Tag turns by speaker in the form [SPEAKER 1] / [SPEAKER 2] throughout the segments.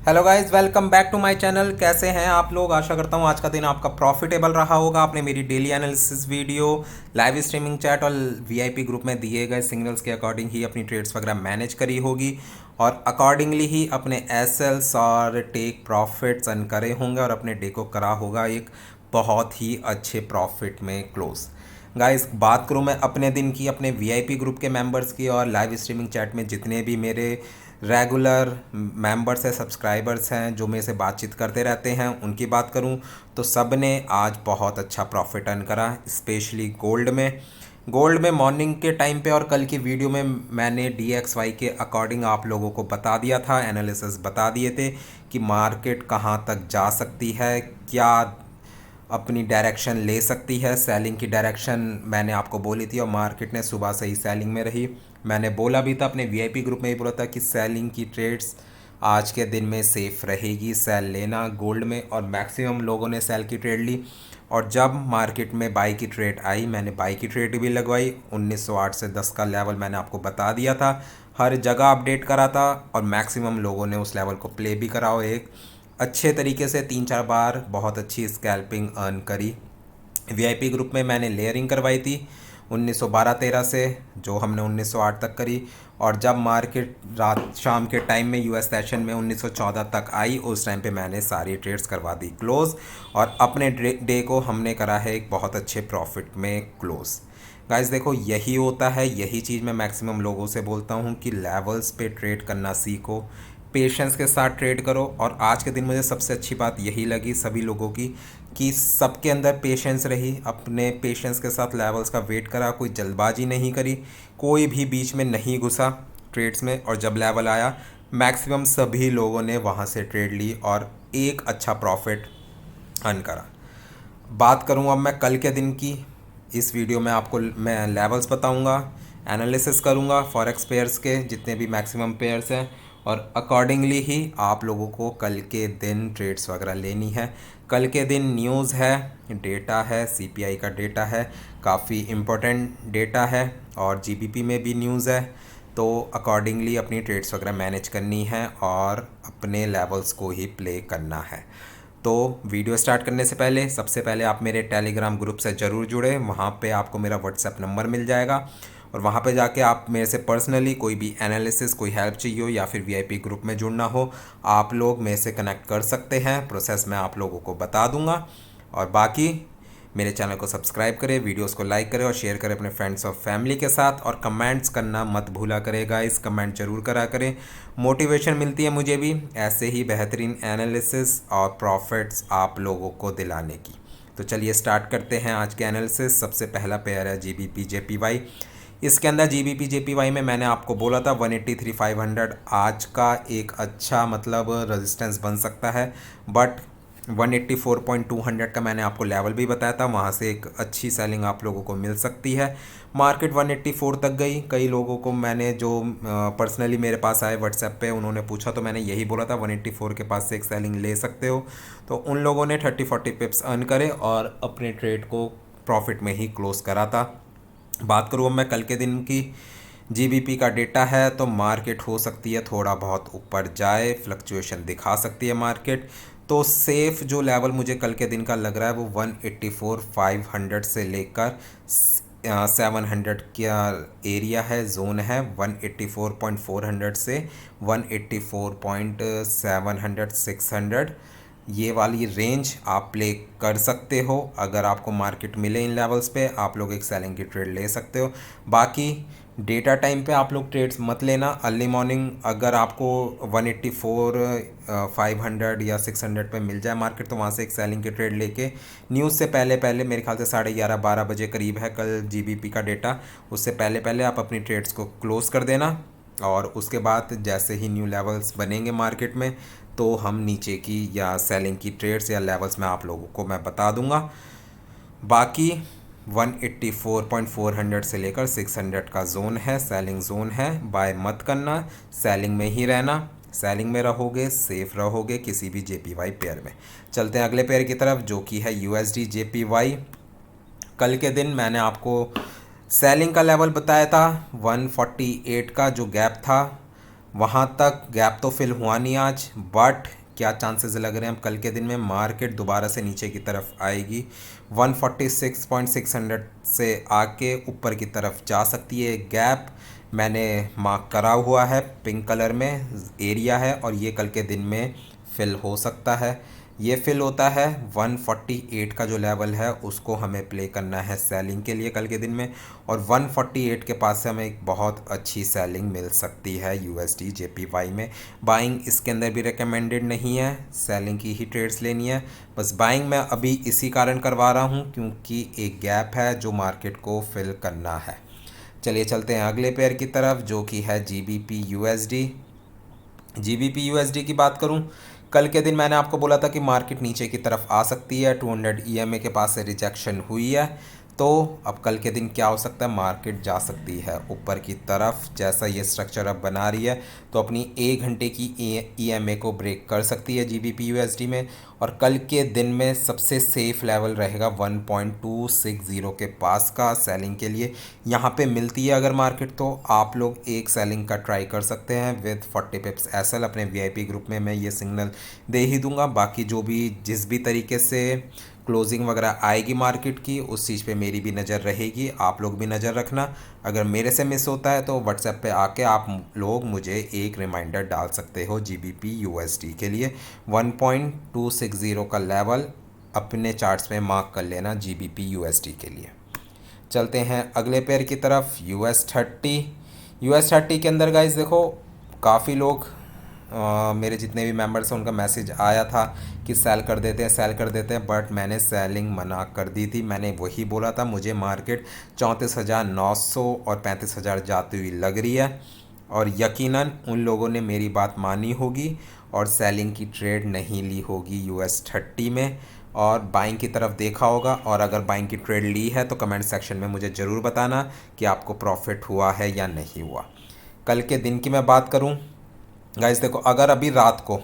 [SPEAKER 1] Hello guys, welcome back to my channel. कैसे हैं आप लोग? आशा करता हूँ आज का दिन आपका प्रॉफिटेबल रहा होगा। आपने मेरी daily analysis video, live streaming chat और वीआईपी ग्रुप में दिए गए सिग्नल्स के अकॉर्डिंग ही अपनी ट्रेड्स वगैरह मैनेज करी होगी और अकॉर्डिंगली ही अपने एसएल्स और टेक प्रॉफिट्स अर्न करे होंगे और अपने डे को करा होगा एक बहुत ही अच्छे प्रॉफिट में क्लोज। गाइस, बात करूँ मैं अपने दिन की, अपने वीआईपी ग्रुप के मेंबर्स की और लाइव स्ट्रीमिंग चैट में जितने भी मेरे रेगुलर मेंबर्स हैं, सब्सक्राइबर्स हैं, जो मेरे से बातचीत करते रहते हैं, उनकी बात करूं तो सब ने आज बहुत अच्छा प्रॉफिट अर्न करा। स्पेशली गोल्ड में मॉर्निंग के टाइम पे और कल की वीडियो में मैंने DXY के अकॉर्डिंग आप लोगों को बता दिया था, एनालिसिस बता दिए थे कि मार्केट कहां तक जा सकती है, क्या अपनी डायरेक्शन ले सकती है। सेलिंग की डायरेक्शन मैंने आपको बोली थी और मार्केट ने सुबह से ही सेलिंग में रही। मैंने बोला भी था, अपने वीआईपी ग्रुप में ही बोला था कि सेलिंग की ट्रेड्स आज के दिन में सेफ रहेगी, सेल लेना गोल्ड में, और मैक्सिमम लोगों ने सेल की ट्रेड ली। और जब मार्केट में बाई की ट्रेड आई, मैंने बाई की ट्रेड भी लगवाई। 1908 से 10 का लेवल मैंने आपको बता दिया था, हर जगह अपडेट करा था और मैक्सिमम लोगों ने उस लेवल को प्ले भी करा और एक अच्छे तरीके से 3-4 बार बहुत अच्छी स्कैल्पिंग अर्न करी। वीआईपी ग्रुप में मैंने लेयरिंग करवाई थी 1912-13 से, जो हमने 1908 तक करी। और जब मार्केट रात शाम के टाइम में यूएस सेशन में 1914 तक आई, उस टाइम पे मैंने सारी ट्रेड्स करवा दी क्लोज़ और अपने डे को हमने करा है एक बहुत अच्छे प्रॉफिट में क्लोज़। गाइस देखो, यही होता है, यही चीज़ मैं मैक्सिमम लोगों से बोलता हूँ कि लेवल्स पे ट्रेड करना सीखो, पेशेंस के साथ ट्रेड करो। और आज के दिन मुझे सबसे अच्छी बात यही लगी सभी लोगों की कि सबके अंदर पेशेंस रही, अपने पेशेंस के साथ लेवल्स का वेट करा, कोई जल्दबाजी नहीं करी, कोई भी बीच में नहीं घुसा ट्रेड्स में। और जब लेवल आया, मैक्सिमम सभी लोगों ने वहाँ से ट्रेड ली और एक अच्छा प्रॉफिट अर्न करा। बात करूँ अब मैं कल के दिन की, इस वीडियो में आपको मैं लेवल्स बताऊंगा, एनालिसिस करूंगा फॉरेक्स पेयर्स के जितने भी मैक्सिमम पेयर्स हैं, और अकॉर्डिंगली ही आप लोगों को कल के दिन ट्रेड्स वगैरह लेनी है। कल के दिन न्यूज़ है, डेटा है, सीपीआई का डेटा है, काफ़ी इम्पोर्टेंट डेटा है, और जीबीपी में भी न्यूज़ है। तो अकॉर्डिंगली अपनी ट्रेड्स वगैरह मैनेज करनी है और अपने लेवल्स को ही प्ले करना है। तो वीडियो स्टार्ट करने से पहले सबसे पहले आप मेरे टेलीग्राम ग्रुप से ज़रूर जुड़े। वहाँ पे आपको मेरा व्हाट्सएप नंबर मिल जाएगा और वहाँ पे जाके आप मेरे से पर्सनली कोई भी एनालिसिस, कोई हेल्प चाहिए हो या फिर वीआईपी ग्रुप में जुड़ना हो, आप लोग मेरे से कनेक्ट कर सकते हैं। प्रोसेस मैं आप लोगों को बता दूंगा। और बाकी मेरे चैनल को सब्सक्राइब करें, वीडियोस को लाइक करें और शेयर करें अपने फ्रेंड्स और फैमिली के साथ, और कमेंट्स करना मत भूला करें गाइस, कमेंट जरूर करा करें, मोटिवेशन मिलती है मुझे भी ऐसे ही बेहतरीन एनालिसिस और प्रॉफिट्स आप लोगों को दिलाने की। तो चलिए स्टार्ट करते हैं आज के एनालिसिस। सबसे पहला पेयर है जीबीपी जेपीवाई। इसके अंदर जीबीपी जेपीवाई में मैंने आपको बोला था 183,500 आज का एक अच्छा मतलब रेजिस्टेंस बन सकता है, बट 184.200 का मैंने आपको लेवल भी बताया था, वहाँ से एक अच्छी सेलिंग आप लोगों को मिल सकती है। मार्केट 184 तक गई। कई लोगों को मैंने जो पर्सनली मेरे पास आए व्हाट्सएप पे, उन्होंने पूछा तो मैंने यही बोला था 184 के पास से एक सेलिंग ले सकते हो। तो उन लोगों ने 30-40 पिप्स अर्न करे और अपने ट्रेड को प्रॉफिट में ही क्लोज करा था। बात करूँ अब मैं कल के दिन की, जीबीपी का डेटा है तो मार्केट हो सकती है थोड़ा बहुत ऊपर जाए, फ्लक्चुएशन दिखा सकती है मार्केट। तो सेफ जो लेवल मुझे कल के दिन का लग रहा है वो 184,500 से लेकर 700 का एरिया है, जोन है। 184.400 से 184.700 600 ये वाली रेंज आप प्ले कर सकते हो। अगर आपको मार्केट मिले इन लेवल्स पे, आप लोग एक सेलिंग की ट्रेड ले सकते हो। बाकी डेटा टाइम पे आप लोग ट्रेड्स मत लेना। अर्ली मॉर्निंग अगर आपको 184 500 या 600 पे मिल जाए मार्केट, तो वहाँ से एक सेलिंग की ट्रेड लेके न्यूज़ से पहले पहले, मेरे ख्याल से 11:30-12 बजे करीब है कल जीबीपी का डेटा, उससे पहले पहले आप अपनी ट्रेड्स को क्लोज कर देना। और उसके बाद जैसे ही न्यू लेवल्स बनेंगे मार्केट में, तो हम नीचे की या सेलिंग की ट्रेड्स या लेवल्स में आप लोगों को मैं बता दूंगा। बाकी 184.400 से लेकर 600 का जोन है, सेलिंग जोन है। बाय मत करना, सेलिंग में ही रहना। सेलिंग में रहोगे सेफ रहोगे किसी भी जेपीवाई पेयर में। चलते हैं अगले पेयर की तरफ, जो कि है यूएसडी जेपीवाई। कल के दिन मैंने आपको सेलिंग का लेवल बताया था 148 का जो गैप था, वहाँ तक गैप तो फिल हुआ नहीं आज, बट क्या चांसेस लग रहे हैं अब कल के दिन में मार्केट दोबारा से नीचे की तरफ आएगी। 146.600 से आके ऊपर की तरफ जा सकती है। गैप मैंने मार्क करा हुआ है पिंक कलर में, एरिया है, और ये कल के दिन में फिल हो सकता है। ये फिल होता है 148 का जो लेवल है उसको हमें प्ले करना है सेलिंग के लिए कल के दिन में, और 148 के पास से हमें एक बहुत अच्छी सेलिंग मिल सकती है यूएसडी जेपीवाई में। बाइंग इसके अंदर भी रिकमेंडेड नहीं है, सेलिंग की ही ट्रेड्स लेनी है। बस बाइंग मैं अभी इसी कारण करवा रहा हूँ क्योंकि एक गैप है जो मार्केट को फिल करना है। चलिए चलते हैं अगले पेयर की तरफ जो कि है जीबीपी यूएसडी। जीबीपी यूएसडी की बात करूं, कल के दिन मैंने आपको बोला था कि मार्केट नीचे की तरफ आ सकती है। 200 ईएमए के पास से रिजेक्शन हुई है, तो अब कल के दिन क्या हो सकता है, मार्केट जा सकती है ऊपर की तरफ। जैसा ये स्ट्रक्चर अब बना रही है तो अपनी 1 घंटे की ईएमए को ब्रेक कर सकती है जीबीपी यूएसडी में, और कल के दिन में सबसे सेफ लेवल रहेगा 1.260 के पास का सेलिंग के लिए। यहाँ पे मिलती है अगर मार्केट तो आप लोग एक सेलिंग का ट्राई कर सकते हैं विद 40 पिप्स एसएल। अपने वीआईपी ग्रुप में मैं ये सिग्नल दे ही दूंगा। बाकी जो भी जिस भी तरीके से क्लोजिंग वगैरह आएगी मार्केट की उस चीज़ पे मेरी भी नज़र रहेगी, आप लोग भी नज़र रखना। अगर मेरे से मिस होता है तो व्हाट्सएप पे आके आप लोग मुझे एक रिमाइंडर डाल सकते हो जीबीपी यूएसडी के लिए। 1.260 का लेवल अपने चार्ट्स में मार्क कर लेना जीबीपी यूएसडी के लिए। चलते हैं अगले पेयर की तरफ, US30। US30 के अंदर गाइस देखो काफ़ी लोग मेरे जितने भी मेंबर्स हैं उनका मैसेज आया था कि सेल कर देते हैं सेल कर देते हैं, बट मैंने सेलिंग मना कर दी थी। मैंने वही बोला था मुझे मार्केट 34,900 और 35,000 जाती हुई लग रही है, और यकीनन उन लोगों ने मेरी बात मानी होगी और सेलिंग की ट्रेड नहीं ली होगी US30 में, और बाइंग की तरफ देखा होगा। और अगर बाइंग की ट्रेड ली है तो कमेंट सेक्शन में मुझे ज़रूर बताना कि आपको प्रॉफिट हुआ है या नहीं हुआ। कल के दिन की मैं बात करूं गाइस, देखो अगर अभी रात को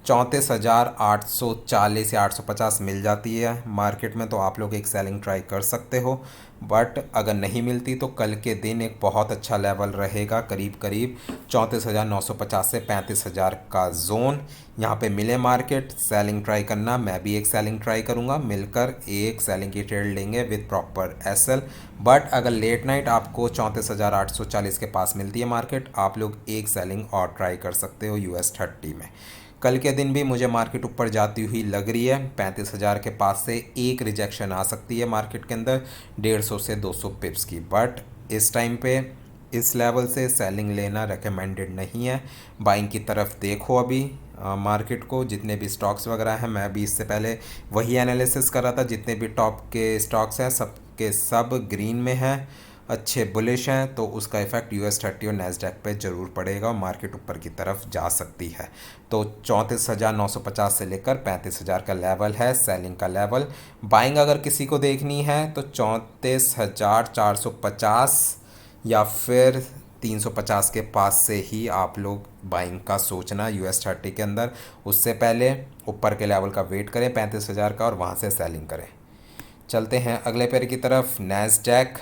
[SPEAKER 1] 34,840 या 850 मिल जाती है मार्केट में तो आप लोग एक सेलिंग ट्राई कर सकते हो, बट अगर नहीं मिलती तो कल के दिन एक बहुत अच्छा लेवल रहेगा करीब करीब 34,950 से 35,000 का जोन। यहाँ पे मिले मार्केट सेलिंग ट्राई करना, मैं भी एक सेलिंग ट्राई करूँगा, मिलकर एक सेलिंग की ट्रेड लेंगे विद प्रॉपर एसएल। बट अगर लेट नाइट आपको 34,840 के पास मिलती है मार्केट, आप लोग एक सेलिंग और ट्राई कर सकते हो US30 में। कल के दिन भी मुझे मार्केट ऊपर जाती हुई लग रही है, 35,000 के पास से एक रिजेक्शन आ सकती है मार्केट के अंदर 150 से 200 पिप्स की, बट इस टाइम पे इस लेवल से सेलिंग लेना रेकमेंडेड नहीं है। बाइंग की तरफ देखो अभी मार्केट को, जितने भी स्टॉक्स वगैरह हैं, मैं भी इससे पहले वही एनालिसिस कर रहा था, जितने भी टॉप के स्टॉक्स हैं सब के सब ग्रीन में हैं, अच्छे बुलिश हैं, तो उसका इफेक्ट US30 और नैस्डैक पे ज़रूर पड़ेगा और मार्केट ऊपर की तरफ जा सकती है। तो 34,950 से लेकर 35,000 का लेवल है सेलिंग का लेवल। बाइंग अगर किसी को देखनी है तो 34,450 या फिर 350 के पास से ही आप लोग बाइंग का सोचना US30 के अंदर। उससे पहले ऊपर के लेवल का वेट करें 35,000 का और वहाँ से सेलिंग करें। चलते हैं अगले पेयर की तरफ, नैस्डैक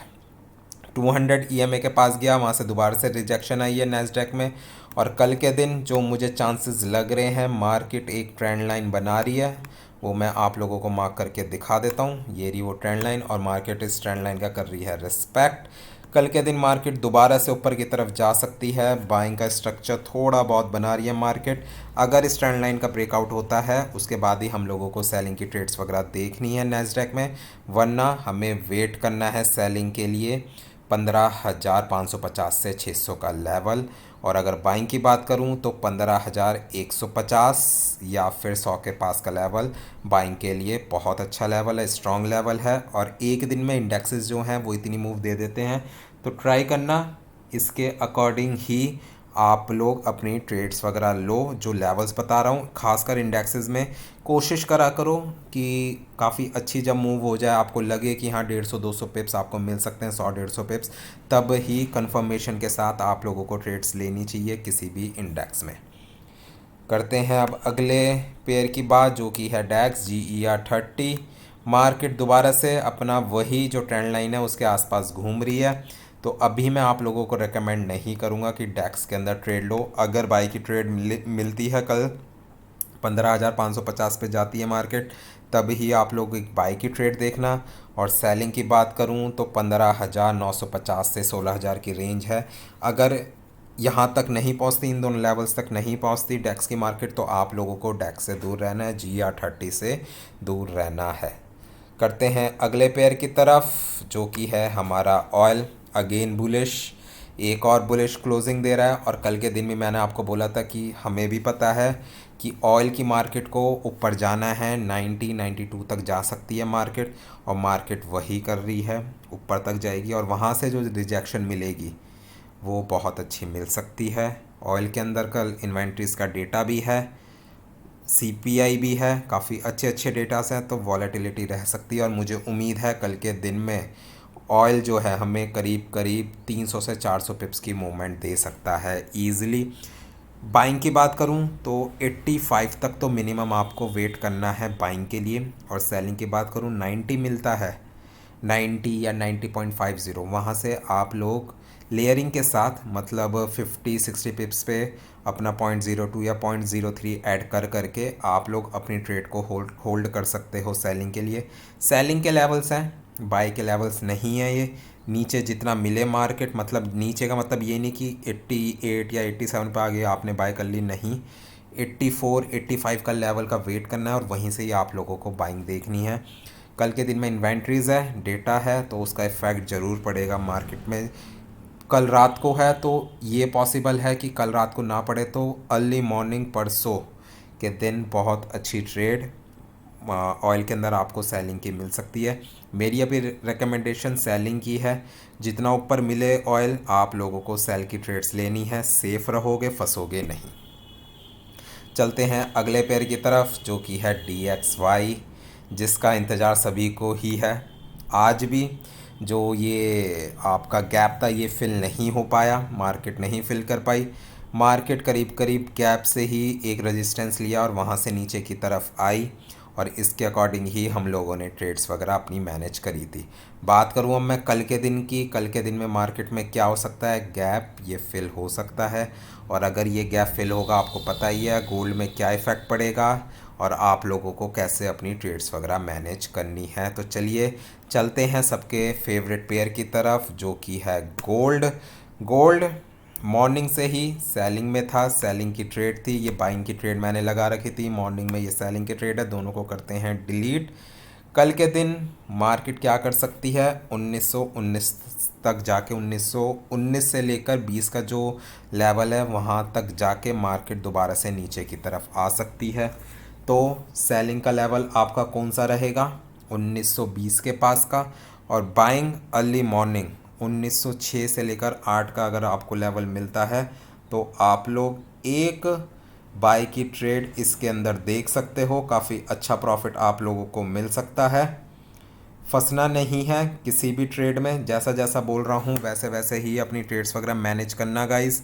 [SPEAKER 1] 200 ईएमए के पास गया, वहाँ से दोबारा से रिजेक्शन आई है नैस्डैक में, और कल के दिन जो मुझे चांसेस लग रहे हैं मार्केट एक ट्रेंड लाइन बना रही है, वो मैं आप लोगों को मार्क करके दिखा देता हूँ। ये रही वो ट्रेंड लाइन, और मार्केट इस ट्रेंड लाइन का कर रही है रिस्पेक्ट। कल के दिन मार्केट दोबारा से ऊपर की तरफ जा सकती है, बाइंग का स्ट्रक्चर थोड़ा बहुत बना रही है मार्केट। अगर इस ट्रेंड लाइन का ब्रेकआउट होता है उसके बाद ही हम लोगों को सेलिंग की ट्रेड्स वगैरह देखनी है नैस्डैक में, वरना हमें वेट करना है सेलिंग के लिए 15,550 से 600 का लेवल। और अगर बाइंग की बात करूं तो 15,150 या फिर 100 के पास का लेवल बाइंग के लिए बहुत अच्छा लेवल है, स्ट्रॉन्ग लेवल है। और एक दिन में इंडेक्सेस जो हैं वो इतनी मूव दे देते हैं, तो ट्राई करना इसके अकॉर्डिंग ही आप लोग अपनी ट्रेड्स वगैरह लो। जो लेवल्स बता रहा हूँ खासकर इंडेक्सेस में कोशिश करा करो कि काफ़ी अच्छी जब मूव हो जाए, आपको लगे कि हाँ 150-200 पिप्स आपको मिल सकते हैं, 100-150 पिप्स, तब ही कंफर्मेशन के साथ आप लोगों को ट्रेड्स लेनी चाहिए किसी भी इंडेक्स में। करते हैं अब अगले पेयर की बात जो कि है डैक्स GER30। मार्केट दोबारा से अपना वही जो ट्रेंड लाइन है उसके आसपास घूम रही है, तो अभी मैं आप लोगों को रेकमेंड नहीं करूँगा कि डेक्स के अंदर ट्रेड लो। अगर बाई की ट्रेड मिलती है कल 15,550 पे जाती है मार्केट, तब ही आप लोग एक बाई की ट्रेड देखना। और सेलिंग की बात करूं तो 15,950 से 16,000 की रेंज है। अगर यहाँ तक नहीं पहुँचती, इन दोनों लेवल्स तक नहीं पहुँचती डेक्स की मार्केट, तो आप लोगों को डेक्स से दूर रहना है, GR30 से दूर रहना है। करते हैं अगले पेयर की तरफ, जो कि है हमारा ऑयल। अगेन बुलिश, एक और बुलिश क्लोजिंग दे रहा है। और कल के दिन में मैंने आपको बोला था कि हमें भी पता है कि ऑयल की मार्केट को ऊपर जाना है, 90-92 तक जा सकती है मार्केट, और मार्केट वही कर रही है, ऊपर तक जाएगी। और वहाँ से जो रिजेक्शन मिलेगी वो बहुत अच्छी मिल सकती है। ऑयल के अंदर कल इन्वेंट्रीज का डेटा भी है, CPI भी है, काफ़ी अच्छे अच्छे डेटास हैं, तो वॉलेटिलिटी रह सकती है। और मुझे उम्मीद है कल के दिन में ऑयल जो है हमें करीब करीब 300 से 400 पिप्स की मूवमेंट दे सकता है ईज़िली। बाइंग की बात करूं तो 85 तक तो मिनिमम आपको वेट करना है बाइंग के लिए। और सेलिंग की बात करूं 90 मिलता है, 90 या 90.50, वहाँ से आप लोग लेयरिंग के साथ, मतलब 50-60 पिप्स पे अपना 0.02 या 0.03 ऐड कर करके आप लोग अपनी ट्रेड को होल्ड कर सकते हो सेलिंग के लिए। सेलिंग के लेवल्स हैं, बाई के लेवल्स नहीं है ये। नीचे जितना मिले मार्केट, मतलब नीचे का मतलब ये नहीं कि 88 या 87 पे आ गया आपने बाय कर ली, नहीं। 84-85 का लेवल का वेट करना है और वहीं से ही आप लोगों को बाइंग देखनी है। कल के दिन में इन्वेंट्रीज़ है, डेटा है, तो उसका इफ़ेक्ट ज़रूर पड़ेगा मार्केट में। कल रात को है तो ये पॉसिबल है कि कल रात को ना पड़े, तो अर्ली मॉर्निंग परसों के दिन बहुत अच्छी ट्रेड ऑयल के अंदर आपको सेलिंग की मिल सकती है। मेरी अभी रिकमेंडेशन सेलिंग की है। जितना ऊपर मिले ऑयल, आप लोगों को सेल की ट्रेड्स लेनी है, सेफ रहोगे, फंसोगे नहीं। चलते हैं अगले पेयर की तरफ, जो कि है DXY, जिसका इंतज़ार सभी को ही है। आज भी जो ये आपका गैप था ये फिल नहीं हो पाया, मार्केट नहीं फिल कर पाई। मार्केट करीब करीब गैप से ही एक रेजिस्टेंस लिया और वहाँ से नीचे की तरफ आई, और इसके अकॉर्डिंग ही हम लोगों ने ट्रेड्स वगैरह अपनी मैनेज करी थी। बात करूँ अब मैं कल के दिन की, कल के दिन में मार्केट में क्या हो सकता है, गैप ये फिल हो सकता है। और अगर ये गैप फिल होगा, आपको पता ही है गोल्ड में क्या इफ़ेक्ट पड़ेगा और आप लोगों को कैसे अपनी ट्रेड्स वगैरह मैनेज करनी है। तो चलिए चलते हैं सबके फेवरेट पेयर की तरफ, जो कि है गोल्ड। गोल्ड मॉर्निंग से ही सेलिंग में था, सेलिंग की ट्रेड थी, ये बाइंग की ट्रेड मैंने लगा रखी थी। मॉर्निंग में ये सेलिंग की ट्रेड है, दोनों को करते हैं डिलीट। कल के दिन मार्केट क्या कर सकती है, 1919 तक जाके, 1919 से लेकर 20 का जो लेवल है वहाँ तक जाके मार्केट दोबारा से नीचे की तरफ आ सकती है। तो सेलिंग का लेवल आपका कौन सा रहेगा, 1920 के पास का। और बाइंग अर्ली मॉर्निंग 1906 से लेकर 8 का अगर आपको लेवल मिलता है, तो आप लोग एक बाय की ट्रेड इसके अंदर देख सकते हो। काफ़ी अच्छा प्रॉफिट आप लोगों को मिल सकता है। फंसना नहीं है किसी भी ट्रेड में, जैसा जैसा बोल रहा हूँ वैसे वैसे ही अपनी ट्रेड्स वगैरह मैनेज करना गाइस।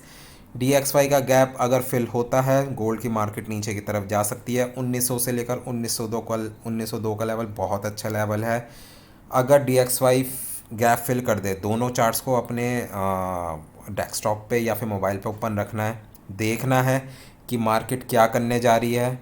[SPEAKER 1] DXY का गैप अगर फिल होता है, गोल्ड की मार्केट नीचे की तरफ जा सकती है। 1900 से लेकर 1902 का लेवल बहुत अच्छा लेवल है। अगर DXY गैप फिल कर दे, दोनों चार्ट्स को अपने डेस्कटॉप पे या फिर मोबाइल पे ओपन रखना है, देखना है कि मार्केट क्या करने जा रही है।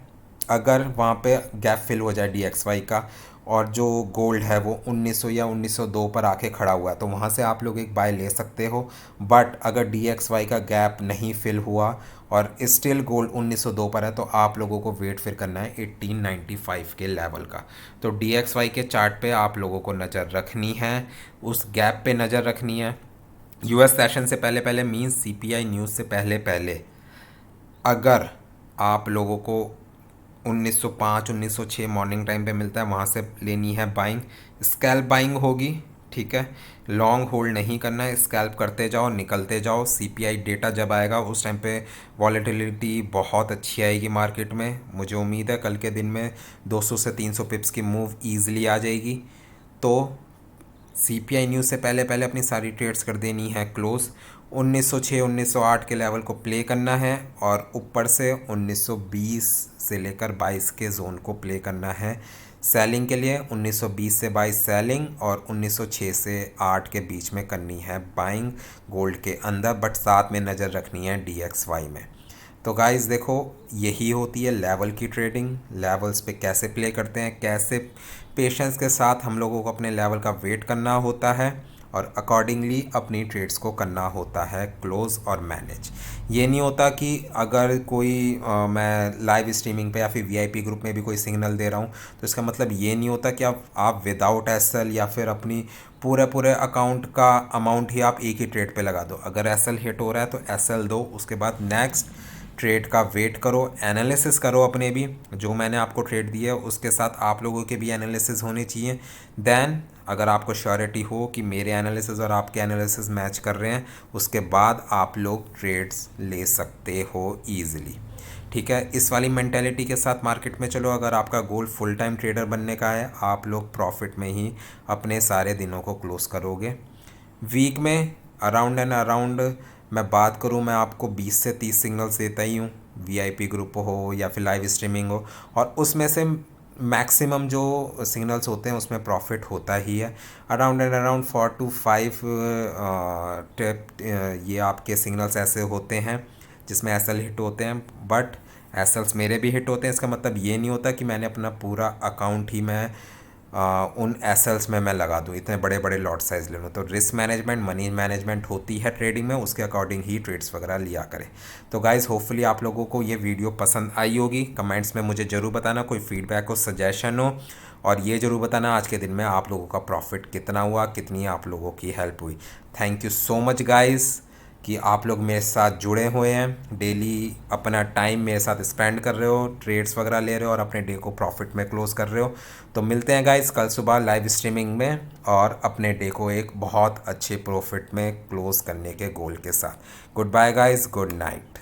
[SPEAKER 1] अगर वहाँ पे गैप फिल हो जाए DXY का, और जो गोल्ड है वो 1900 या 1902 पर आके खड़ा हुआ है, तो वहाँ से आप लोग एक बाय ले सकते हो। बट अगर DXY का गैप नहीं फिल हुआ और स्टिल गोल्ड 1902 पर है, तो आप लोगों को वेट फिर करना है 1895 के लेवल का। तो DXY के चार्ट पे आप लोगों को नज़र रखनी है, उस गैप पे नज़र रखनी है। US सेशन से पहले पहले मीन्स CPI न्यूज़ से पहले पहले अगर आप लोगों को 1905 1906 मॉर्निंग टाइम पे मिलता है, वहाँ से लेनी है बाइंग। स्कैल्प बाइंग होगी, ठीक है, लॉन्ग होल्ड नहीं करना है, स्कैल्प करते जाओ, निकलते जाओ। CPI डेटा जब आएगा उस टाइम पे वॉलेटिलिटी बहुत अच्छी आएगी मार्केट में। मुझे उम्मीद है कल के दिन में 200 से 300 पिप्स की मूव ईजिली आ जाएगी। तो CPI न्यूज़ से पहले पहले अपनी सारी ट्रेड्स कर देनी है क्लोज। 1906 1908 के लेवल को प्ले करना है, और ऊपर से 1920 से लेकर 22 के जोन को प्ले करना है सेलिंग के लिए 1920 से 22 सेलिंग और 1906 से 8 के बीच में करनी है बाइंग गोल्ड के अंदर, बट साथ में नज़र रखनी है DXY में। तो गाइस देखो, यही होती है लेवल की ट्रेडिंग। लेवल्स पे कैसे प्ले करते हैं, कैसे पेशेंस के साथ हम लोगों को अपने लेवल का वेट करना होता है और अकॉर्डिंगली अपनी ट्रेड्स को करना होता है क्लोज और मैनेज। ये नहीं होता कि अगर कोई मैं लाइव स्ट्रीमिंग पे या फिर VIP ग्रुप में भी कोई सिग्नल दे रहा हूँ तो इसका मतलब ये नहीं होता कि आप विदाउट SL या फिर अपनी पूरे पूरे अकाउंट का अमाउंट ही आप एक ही ट्रेड पे लगा दो। अगर SL हिट हो रहा है तो SL दो, उसके बाद नेक्स्ट ट्रेड का वेट करो, एनालिसिस करो अपने भी। जो मैंने आपको ट्रेड दिया है उसके साथ आप लोगों के भी एनालिसिस होने चाहिए। देन अगर आपको श्योरिटी हो कि मेरे एनालिसिस और आपके एनालिसिस मैच कर रहे हैं, उसके बाद आप लोग ट्रेड्स ले सकते हो ईजिली। ठीक है, इस वाली मेंटेलिटी के साथ मार्केट में चलो। अगर आपका गोल फुल टाइम ट्रेडर बनने का है, आप लोग प्रॉफिट में ही अपने सारे दिनों को क्लोज करोगे। वीक में अराउंड एंड अराउंड मैं बात करूं, मैं आपको 20 से 30 सिग्नल्स देता ही हूँ, VIP ग्रुप हो या फिर लाइव स्ट्रीमिंग हो, और उसमें से मैक्सिमम जो सिग्नल्स होते हैं उसमें प्रॉफिट होता ही है। अराउंड एंड अराउंड 4 to 5 ये आपके सिग्नल्स ऐसे होते हैं जिसमें SL हिट होते हैं, बट SLs मेरे भी हिट होते हैं। इसका मतलब ये नहीं होता कि मैंने अपना पूरा अकाउंट ही मैं उन SLs में मैं लगा दूँ, इतने बड़े बड़े लॉट साइज़ ले लूँ। तो रिस्क मैनेजमेंट, मनी मैनेजमेंट होती है ट्रेडिंग में, उसके अकॉर्डिंग ही ट्रेड्स वगैरह लिया करें। तो गाइज़ होपफुली आप लोगों को ये वीडियो पसंद आई होगी। कमेंट्स में मुझे ज़रूर बताना, कोई फीडबैक हो, सजेशन हो, और ये ज़रूर बताना आज के दिन में आप लोगों का प्रॉफिट कितना हुआ, कितनी आप लोगों की हेल्प हुई। Thank you so much guys कि आप लोग मेरे साथ जुड़े हुए हैं, डेली अपना टाइम मेरे साथ स्पेंड कर रहे हो, ट्रेड्स वगैरह ले रहे हो और अपने डे को प्रॉफिट में क्लोज कर रहे हो। तो मिलते हैं गाइस कल सुबह लाइव स्ट्रीमिंग में और अपने डे को एक बहुत अच्छे प्रॉफिट में क्लोज करने के गोल के साथ। Goodbye guys, good night.